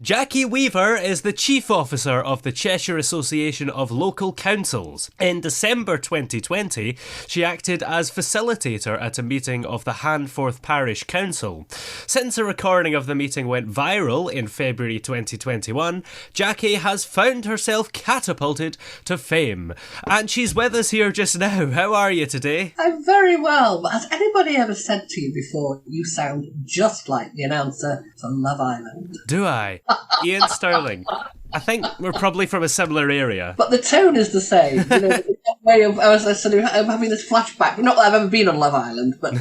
Jackie Weaver is the Chief Officer of the Cheshire Association of Local Councils. In December 2020, she acted as facilitator at a meeting of the Handforth Parish Council. Since a recording of the meeting went viral in February 2021, Jackie has found herself catapulted to fame. And she's with us here just now. How are you today? I'm very well, but has anybody ever said to you before, you sound just like the announcer for Love Island? Do I? Ian Sterling. I think we're probably from a similar area. But the tone is the same. You know, way of, I was sort of having this flashback. Not that I've ever been on Love Island, but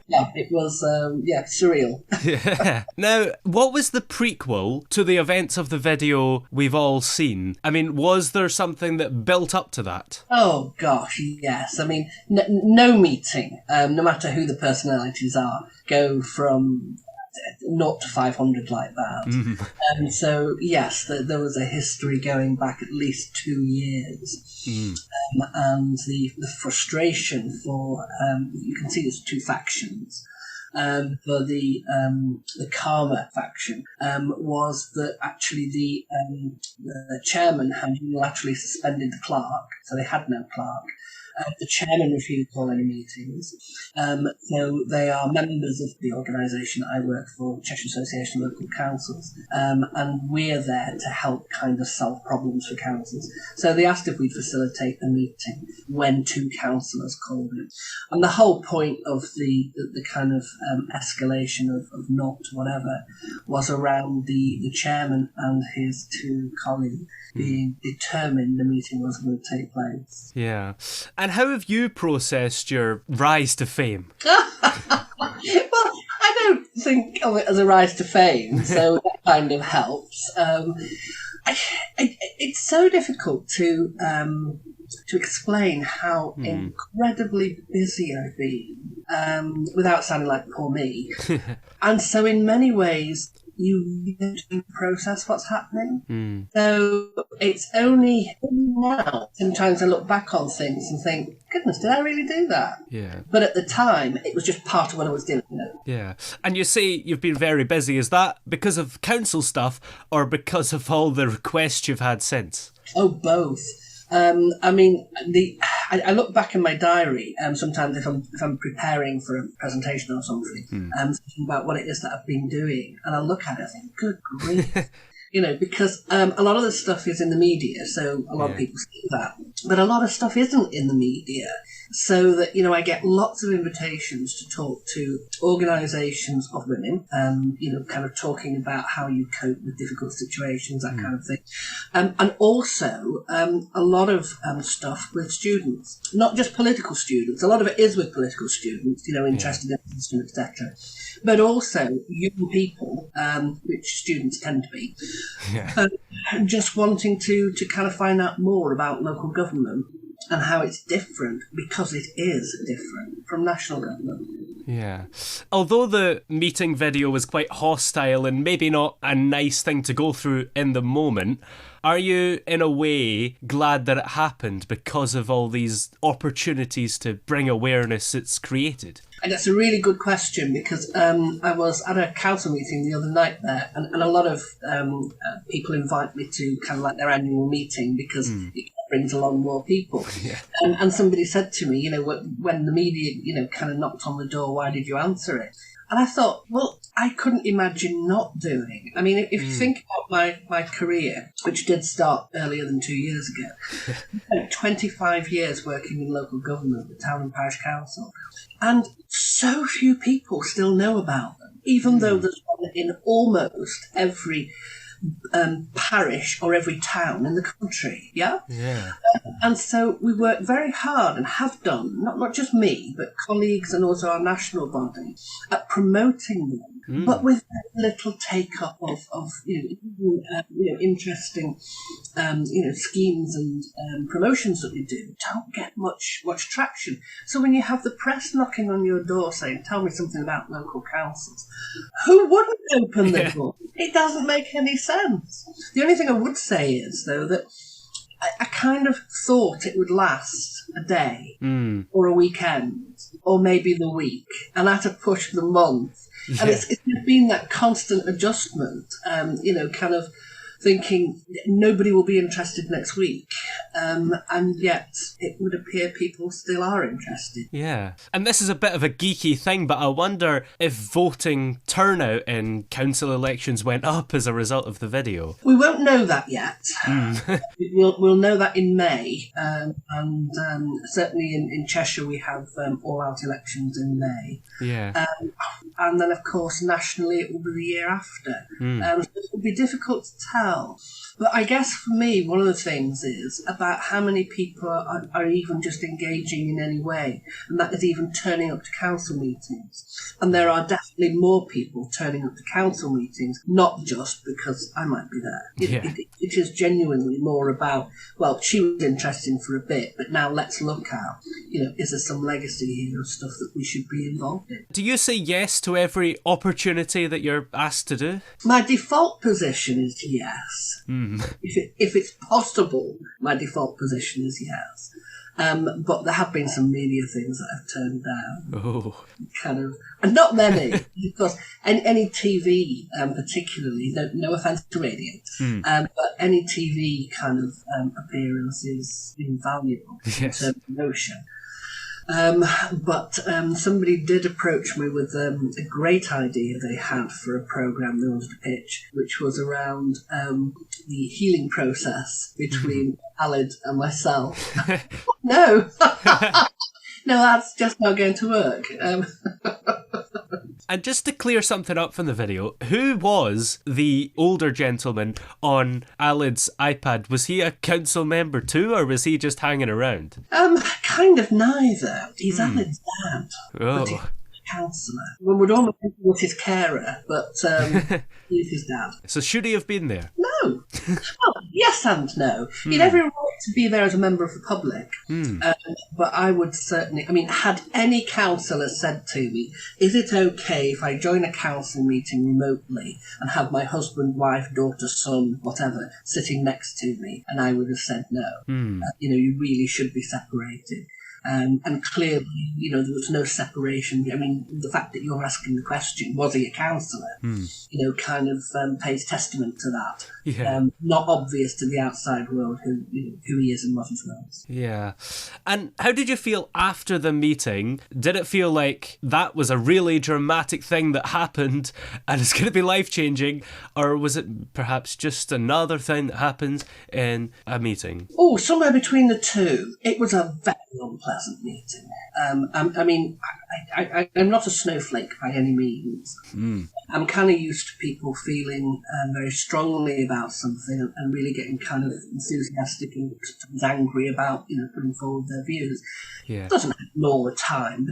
yeah, it was surreal. Yeah. Now, what was the prequel to the events of the video we've all seen? I mean, was there something that built up to that? Oh gosh, yes. I mean, no meeting, no matter who the personalities are, go from 0 to 500 like that. Mm-hmm. So yes, there was a history going back at least 2 years. And the frustration for you can see there's two factions. For the Karma faction was that actually the chairman had unilaterally suspended the clerk, so they had no clerk. The chairman refused to call any meetings. So they are members of the organisation I work for, Cheshire Association of Local Councils, and we're there to help kind of solve problems for councils. So they asked if we'd facilitate the meeting when two councillors called it. And the whole point of the kind of escalation of naught to whatever was around the chairman and his two colleagues being determined the meeting was going to take place. Yeah. And how have you processed your rise to fame? Well, I don't think of it as a rise to fame, so that kind of helps. It's so difficult to explain how incredibly busy I've been, without sounding like poor me. And so in many ways, you need to process what's happening. So it's only now, sometimes I look back on things and think, goodness, did I really do that? Yeah. But at the time, it was just part of what I was doing. You know? Yeah. And you say you've been very busy. Is that because of council stuff or because of all the requests you've had since? Oh, both. I mean, I look back in my diary sometimes if I'm preparing for a presentation or something, thinking about what it is that I've been doing, and I look at it and think, good grief. You know, because a lot of the stuff is in the media, so a lot of people see that. But a lot of stuff isn't in the media, so that, you know, I get lots of invitations to talk to organisations of women, you know, kind of talking about how you cope with difficult situations, that kind of thing. And also a lot of stuff with students, not just political students. A lot of it is with political students, you know, interested in the system, etc. But also young people, which students tend to be, just wanting to kind of find out more about local government and how it's different, because it is different from national government. Yeah. Although the meeting video was quite hostile and maybe not a nice thing to go through in the moment, are you, in a way, glad that it happened because of all these opportunities to bring awareness it's created? And that's a really good question, because I was at a council meeting the other night there, and a lot of people invite me to kind of like their annual meeting because it brings along more people. Yeah. And somebody said to me, you know, when the media, you know, kind of knocked on the door, why did you answer it? And I thought, well, I couldn't imagine not doing. I mean, if you think about my career, which did start earlier than 2 years ago, I spent 25 years working in local government, the town and parish council, and so few people still know about them, even though there's one in almost every parish or every town in the country. Yeah. And so we work very hard, and have done, not just me, but colleagues and also our national body, at promoting them, but with very little take up of interesting schemes and promotions that we do don't get much traction. So when you have the press knocking on your door saying, tell me something about local councils, who wouldn't open the door? It doesn't make any sense. The only thing I would say is, though, that I kind of thought it would last a day or a weekend or maybe the week, and at a push the month. And it's been that constant adjustment, kind of thinking nobody will be interested next week, and yet it would appear people still are interested. Yeah. And this is a bit of a geeky thing, but I wonder if voting turnout in council elections went up as a result of the video. We won't know that yet. We'll know that in May, and certainly in Cheshire we have all-out elections in May. Yeah. And then, of course, nationally it will be the year after. So it will be difficult to tell. But I guess for me, one of the things is about how many people are even just engaging in any way, and that is even turning up to council meetings. And there are definitely more people turning up to council meetings, not just because I might be there. It is genuinely more about, well, she was interested for a bit, but now let's look at, is there some legacy here of stuff that we should be involved in? Do you say yes to every opportunity that you're asked to do? My default position is yes. If it's possible, my default position is yes. But there have been some media things that I've turned down. Oh. And not many, because any TV, particularly, no offence to radio, but any TV kind of appearance is invaluable in terms of promotion. But somebody did approach me with a great idea they had for a programme they wanted to pitch, which was around the healing process between Aled and myself. No, that's just not going to work. And just to clear something up from the video, who was the older gentleman on Aled's iPad? Was he a council member too, or was he just hanging around? Kind of neither. He's Aled's dad. Oh. But he's a councillor. One would almost think he was his carer, but he's his dad. So should he have been there? No. Well, yes and no. He'd every right to be there as a member of the public. But I would certainly, had any councillor said to me, is it okay if I join a council meeting remotely and have my husband, wife, daughter, son, whatever, sitting next to me? And I would have said no. You really should be separated. And clearly, there was no separation. The fact that you're asking the question, was he a councillor, pays testament to that. Yeah. Not obvious to the outside world who he is and what he was. Yeah. And how did you feel after the meeting? Did it feel like that was a really dramatic thing that happened and it's going to be life-changing? Or was it perhaps just another thing that happens in a meeting? Oh, somewhere between the two. It was a very unpleasant meeting. I'm not a snowflake by any means. I'm kind of used to people feeling very strongly about something and really getting kind of enthusiastic and angry about, putting forward their views. Yeah. It doesn't happen all the time,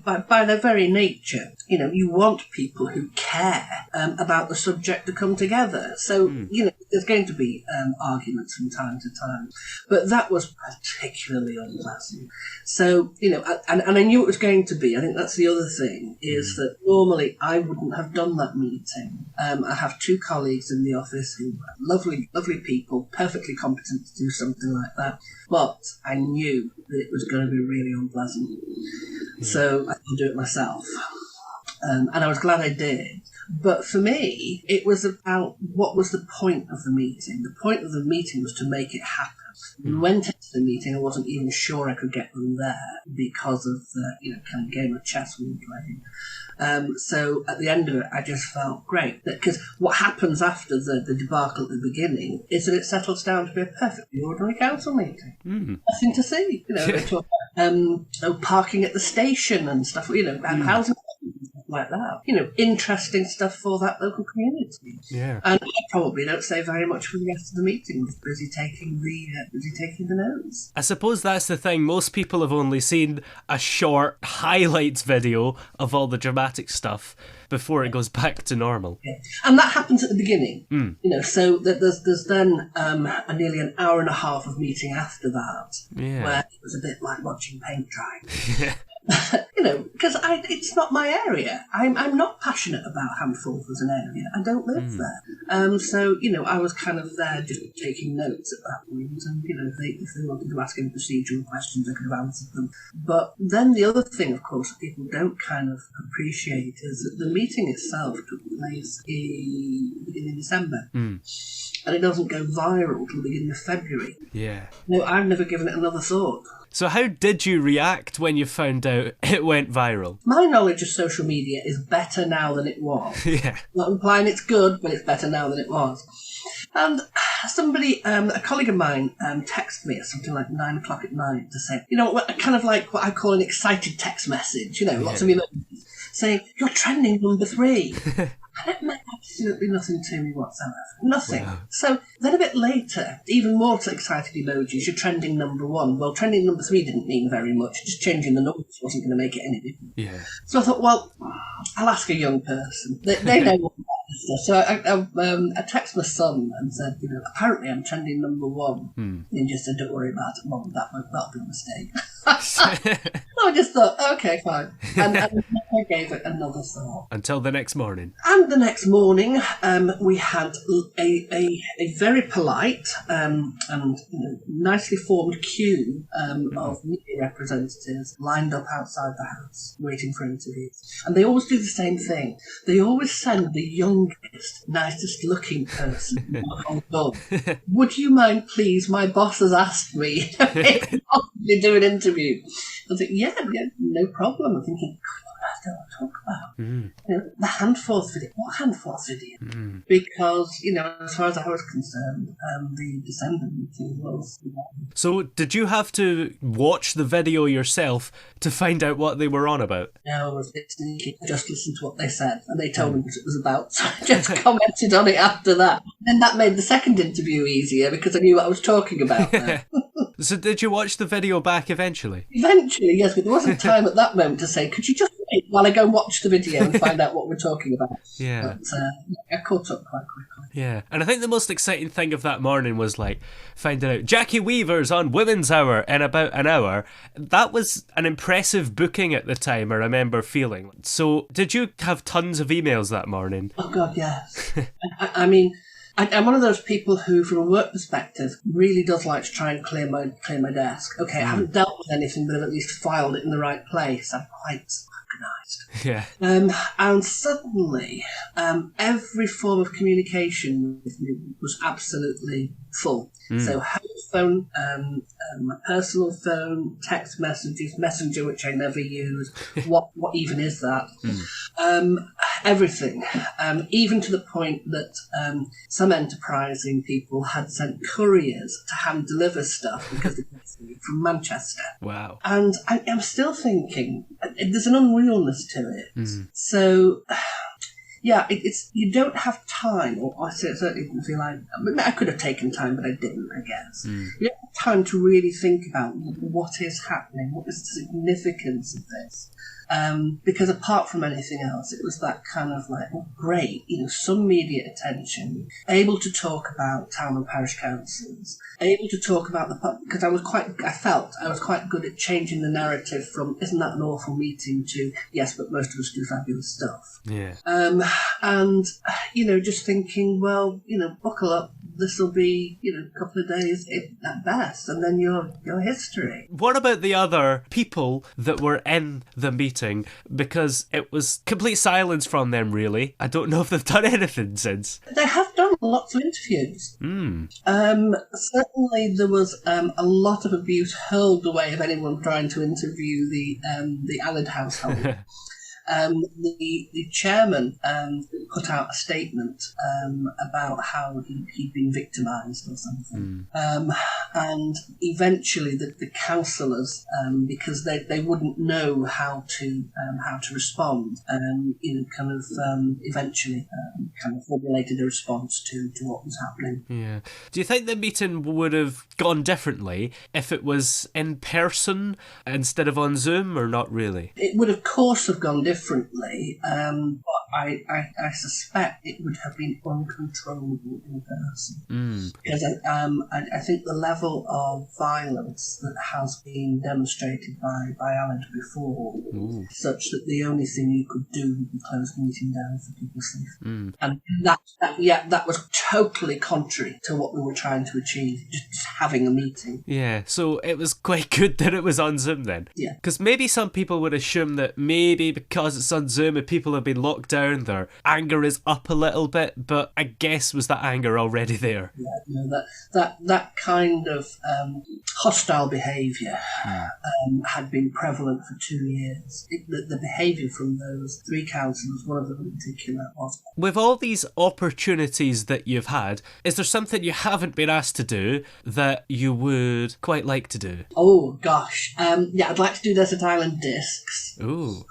but by their very nature, you want people who care about the subject to come together. So, there's going to be arguments from time to time, but that was particularly unpleasant. So, and I knew it was going to be. I think that's the other thing, is that normally I wouldn't have done that meeting. I have two colleagues in the office who are lovely, lovely people, perfectly competent to do something like that. But I knew that it was going to be really unpleasant. So I could do it myself. And I was glad I did. But for me, it was about what was the point of the meeting. The point of the meeting was to make it happen. We went into the meeting, I wasn't even sure I could get them there because of the kind of game of chess we were playing. So at the end of it, I just felt great. Because what happens after the debacle at the beginning is that it settles down to be a perfectly ordinary council meeting. Nothing to see. Parking at the station and stuff, and housing like that. Interesting stuff for that local community. Yeah. And I probably don't say very much for the rest of the meeting. Was busy taking the notes. I suppose that's the thing. Most people have only seen a short highlights video of all the dramatic stuff before it goes back to normal. Yeah. And that happens at the beginning. So that there's then nearly an hour and a half of meeting after that, where it was a bit like watching paint dry. Because it's not my area. I'm not passionate about Handforth as an area. I don't live there. So, I was kind of there just taking notes at that point. And, if they wanted to ask any procedural questions, I could have answered them. But then the other thing, of course, that people don't kind of appreciate is that the meeting itself took place in the beginning of December. And it doesn't go viral till the beginning of February. Yeah. No, I've never given it another thought. So how did you react when you found out it went viral? My knowledge of social media is better now than it was. Yeah. Not implying it's good, but it's better now than it was. And somebody, a colleague of mine, texted me at something like 9 o'clock at night to say, kind of like what I call an excited text message, lots of emojis, saying, "You're trending number 3. And it meant absolutely nothing to me whatsoever. Nothing. Wow. So then a bit later, even more excited emojis, you're trending number 1. Well, trending number 3 didn't mean very much. Just changing the numbers wasn't going to make it any different. Yeah. So I thought, well, I'll ask a young person. They know what that is. So I texted my son and said, apparently I'm trending number 1. And he just said, "Don't worry about it, Mum. That'll be a mistake." I just thought, okay, fine. And I gave it another thought. Until the next morning. And the next morning, we had a very polite and nicely formed queue of media representatives lined up outside the house, waiting for interviews. And they always do the same thing. They always send the youngest, nicest looking person on board. "Would you mind, please? My boss has asked me if you want to do an interview." I was like, yeah, no problem. I'm thinking, God, I don't want to talk about the Handforth video. What Handforth video? Because, as far as I was concerned, the December meeting was... So did you have to watch the video yourself to find out what they were on about? No, I was a bit sneaky. I just listened to what they said, and they told me what it was about, so I just commented on it after that. And that made the second interview easier, because I knew what I was talking about now. So did you watch the video back eventually? Eventually, yes, but there wasn't time at that moment to say, "Could you just wait while I go and watch the video and find out what we're talking about?" Yeah. But I caught up quite quickly. Yeah. And I think the most exciting thing of that morning was finding out Jackie Weaver's on Women's Hour in about an hour. That was an impressive booking at the time, I remember feeling. So did you have tons of emails that morning? Oh, God, yes. I mean... I'm one of those people who, from a work perspective, really does like to try and clear my desk. Okay, I haven't dealt with anything, but I've at least filed it in the right place. I'm quite organised. Yeah. And suddenly, every form of communication with me was absolutely full. So home phone, my personal phone, text messages, Messenger, which I never use. What even is that? Everything. Even to the point that some enterprising people had sent couriers to hand deliver stuff because they were from Manchester. Wow. And I'm still thinking, there's an unrealness to it. So... yeah, it's you don't have time, or I certainly didn't feel I could have taken time, but I didn't, I guess. You don't have time to really think about what is happening, what is the significance of this. Because apart from anything else, it was that kind of great, some media attention, able to talk about town and parish councils, able to talk about because I felt I was quite good at changing the narrative from, isn't that an awful meeting, to, yes, but most of us do fabulous stuff. Yeah. And, just thinking, well, buckle up. This will be, a couple of days at best, and then your history. What about the other people that were in the meeting? Because it was complete silence from them, really. I don't know if they've done anything since. They have done lots of interviews. Certainly there was a lot of abuse hurled the way of anyone trying to interview the Allen household. The chairman put out a statement about how he'd been victimised or something. And eventually the councillors, because they wouldn't know how to respond, eventually formulated a response to what was happening. Yeah. Do you think the meeting would have gone differently if it was in person instead of on Zoom, or not really? It would, of course, have gone differently, but I suspect it would have been uncontrollable in person. Because I think the level of violence that has been demonstrated by Alan before, such that the only thing you could do would be close the meeting down for people's safety. And that was totally contrary to what we were trying to achieve, just having a meeting. Yeah, so it was quite good that it was on Zoom then. Yeah. Because maybe some people would assume that maybe because it's on Zoom and people have been locked down, their anger is up a little bit, but I guess was that anger already there? Yeah, no, that kind of hostile behaviour had been prevalent for 2 years. The behaviour from those 3 councillors, one of them in particular, was... With all these opportunities that you've had, is there something you haven't been asked to do that you would quite like to do? Oh, gosh. Yeah, I'd like to do Desert Island Discs. Ooh.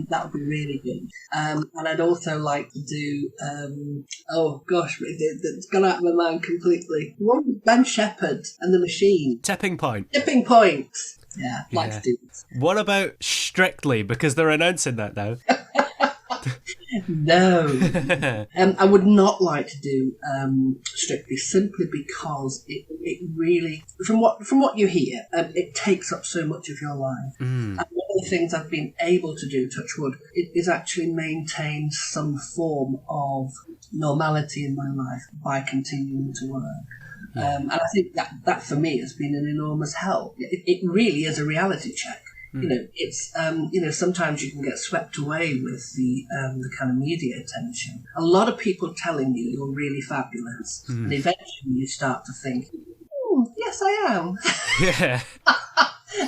That would be really good. And I'd also like to do, oh gosh, it's gone out of my mind completely. The one with Ben Shepherd and the Machine. Tipping Point. Tipping Point. Yeah, like to do this. What about Strictly? Because they're announcing that now. No. I would not like to do Strictly, simply because it really, from what you hear, it takes up so much of your life. And one of the things I've been able to do, touch wood, is actually maintain some form of normality in my life by continuing to work. And I think that for me has been an enormous help. It really is a reality check. You know, it's sometimes you can get swept away with the kind of media attention. A lot of people telling you you're really fabulous, and eventually you start to think, yes, I am. Yeah.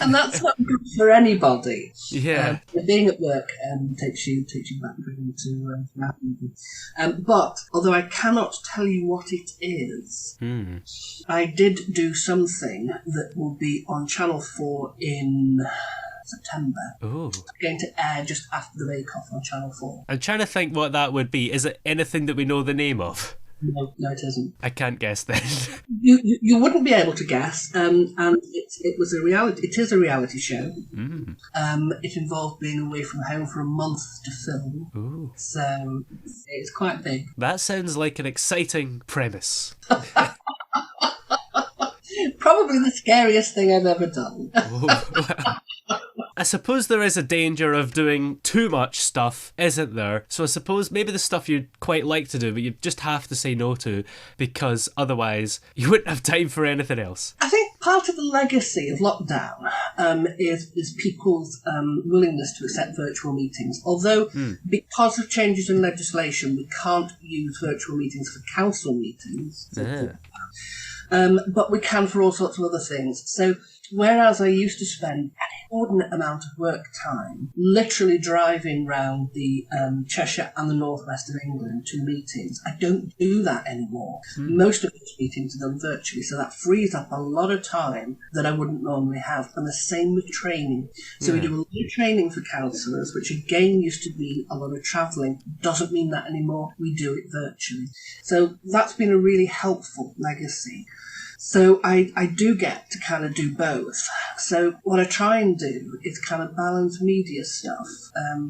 And that's not good for anybody. Yeah. Being at work takes you back to happen. But although I cannot tell you what it is, I did do something that will be on Channel 4 in September. Ooh. It's going to air just after the Bake Off on Channel 4. I'm trying to think what that would be. Is it anything that we know the name of? No, it isn't. I can't guess then. You wouldn't be able to guess, and it was a reality. It is a reality show. It involved being away from home for a month to film. Ooh. So it's quite big. That sounds like an exciting premise. Probably the scariest thing I've ever done. I suppose there is a danger of doing too much stuff, isn't there? So I suppose maybe the stuff you'd quite like to do, but you just have to say no to, because otherwise you wouldn't have time for anything else. I think part of the legacy of lockdown is people's willingness to accept virtual meetings. Although, because of changes in legislation, we can't use virtual meetings for council meetings. But we can for all sorts of other things. So whereas I used to spend an inordinate amount of work time literally driving round the Cheshire and the northwest of England to meetings, I don't do that anymore. Most of those meetings are done virtually, so that frees up a lot of time that I wouldn't normally have. And the same with training. So we do a lot of training for councillors, which again used to be a lot of travelling. Doesn't mean that anymore. We do it virtually. So that's been a really helpful legacy. So I do get to kind of do both. So what I try and do is kind of balance media stuff,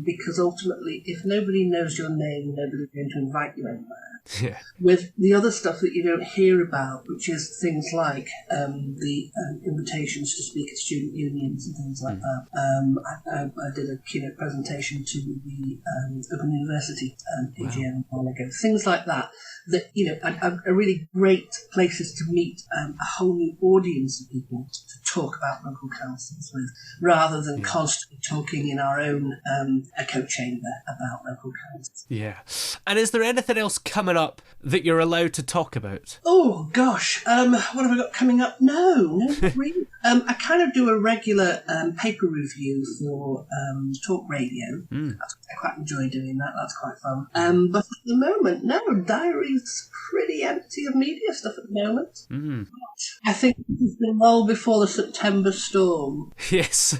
because ultimately, if nobody knows your name, nobody's going to invite you anywhere. Yeah. With the other stuff that you don't hear about, which is things like the invitations to speak at student unions and things like that. I did a keynote presentation to the Open University AGM a while ago. Things like that are really great places to meet a whole new audience of people to talk about local councils with, rather than constantly talking in our own echo chamber about local councils. Yeah. And is there anything else coming up that you're allowed to talk about? Oh, gosh. What have I got coming up? No, not really. I kind of do a regular paper review for talk radio. I quite enjoy doing that. That's quite fun. But at the moment, no, diary's pretty empty of media stuff at the moment. I think it's been well before the September storm. Yes.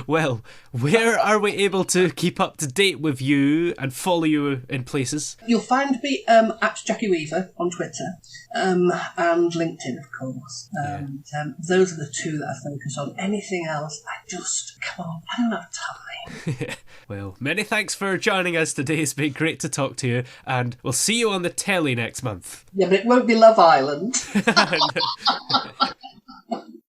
Well, where are we able to keep up to date with you and follow you in places? You'll find me at Jackie Weaver on Twitter, and LinkedIn, of course. And those are the two that I focus on. Anything else, come on, I don't have time. Well, many thanks for joining us today. It's been great to talk to you, and we'll see you on the telly next month. Yeah, but it won't be Love Island.